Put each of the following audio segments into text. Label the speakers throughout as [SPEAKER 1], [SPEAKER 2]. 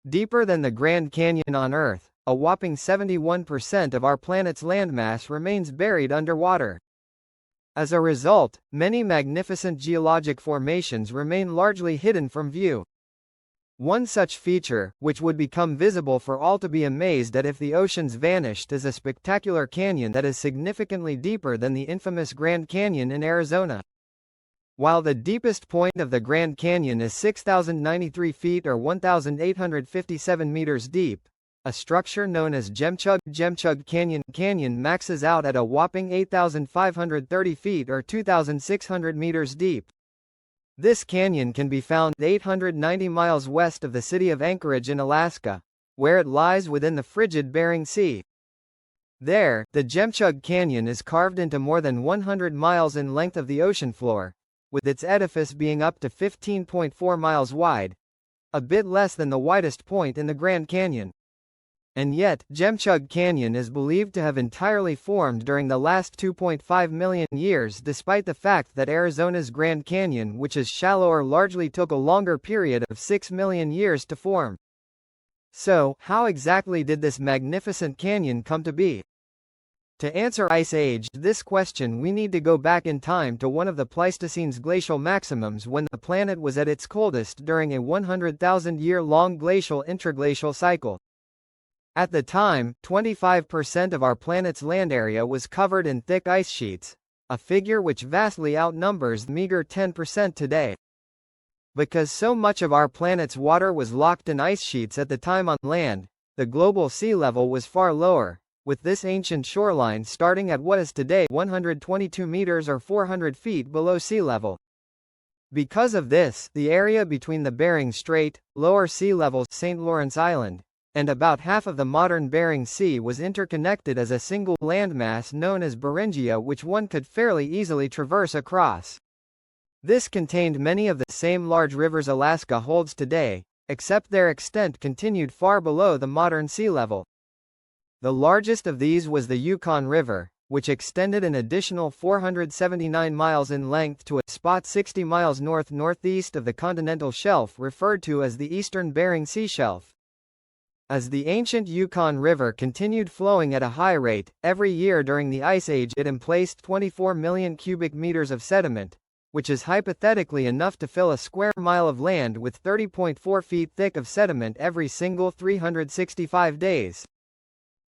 [SPEAKER 1] Deeper than the Grand Canyon on Earth, a whopping 71% of our planet's landmass remains buried underwater. As a result, many magnificent geologic formations remain largely hidden from view. One such feature, which would become visible for all to be amazed at if the oceans vanished, is a spectacular canyon that is significantly deeper than the infamous Grand Canyon in Arizona. While the deepest point of the Grand Canyon is 6,093 feet or 1,857 meters deep, a structure known as Jemchug Canyon maxes out at a whopping 8,530 feet or 2,600 meters deep. This canyon can be found 890 miles west of the city of Anchorage in Alaska, where it lies within the frigid Bering Sea. There, the Jemchug Canyon is carved into more than 100 miles in length of the ocean floor, with its edifice being up to 15.4 miles wide, a bit less than the widest point in the Grand Canyon. And yet, Jemchug Canyon is believed to have entirely formed during the last 2.5 million years, despite the fact that Arizona's Grand Canyon, which is shallower, largely took a longer period of 6 million years to form. So, how exactly did this magnificent canyon come to be? To answer Ice Age this question, we need to go back in time to one of the Pleistocene's glacial maximums when the planet was at its coldest during a 100,000-year-long glacial interglacial cycle. At the time, 25% of our planet's land area was covered in thick ice sheets, a figure which vastly outnumbers the meager 10% today. Because so much of our planet's water was locked in ice sheets at the time on land, the global sea level was far lower, with this ancient shoreline starting at what is today 122 meters or 400 feet below sea level. Because of this, the area between the Bering Strait, lower sea level St. Lawrence Island, and about half of the modern Bering Sea was interconnected as a single landmass known as Beringia, which one could fairly easily traverse across. This contained many of the same large rivers Alaska holds today, except their extent continued far below the modern sea level. The largest of these was the Yukon River, which extended an additional 479 miles in length to a spot 60 miles north-northeast of the continental shelf referred to as the Eastern Bering Sea Shelf. As the ancient Yukon River continued flowing at a high rate, every year during the Ice Age it emplaced 24 million cubic meters of sediment, which is hypothetically enough to fill a square mile of land with 30.4 feet thick of sediment every single 365 days.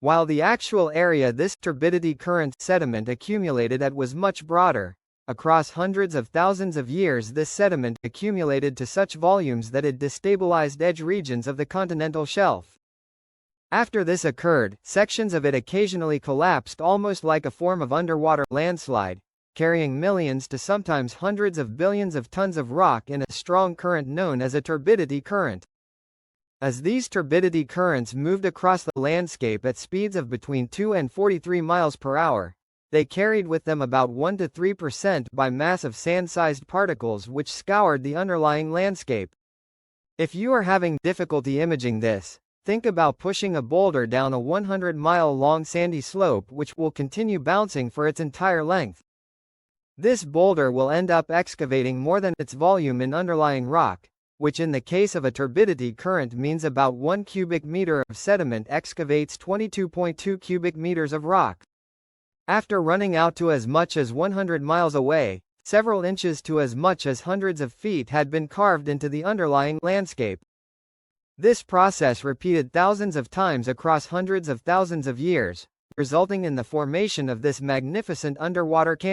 [SPEAKER 1] While the actual area this turbidity current sediment accumulated at was much broader, across hundreds of thousands of years this sediment accumulated to such volumes that it destabilized edge regions of the continental shelf. After this occurred, sections of it occasionally collapsed almost like a form of underwater landslide, carrying millions to sometimes hundreds of billions of tons of rock in a strong current known as a turbidity current. As these turbidity currents moved across the landscape at speeds of between 2 and 43 miles per hour, they carried with them about 1 to 3% by mass of sand-sized particles which scoured the underlying landscape. If you are having difficulty imaging this, think about pushing a boulder down a 100-mile-long sandy slope which will continue bouncing for its entire length. This boulder will end up excavating more than its volume in underlying rock, which in the case of a turbidity current means about 1 cubic meter of sediment excavates 22.2 cubic meters of rock. After running out to as much as 100 miles away, several inches to as much as hundreds of feet had been carved into the underlying landscape. This process repeated thousands of times across hundreds of thousands of years, resulting in the formation of this magnificent underwater canyon.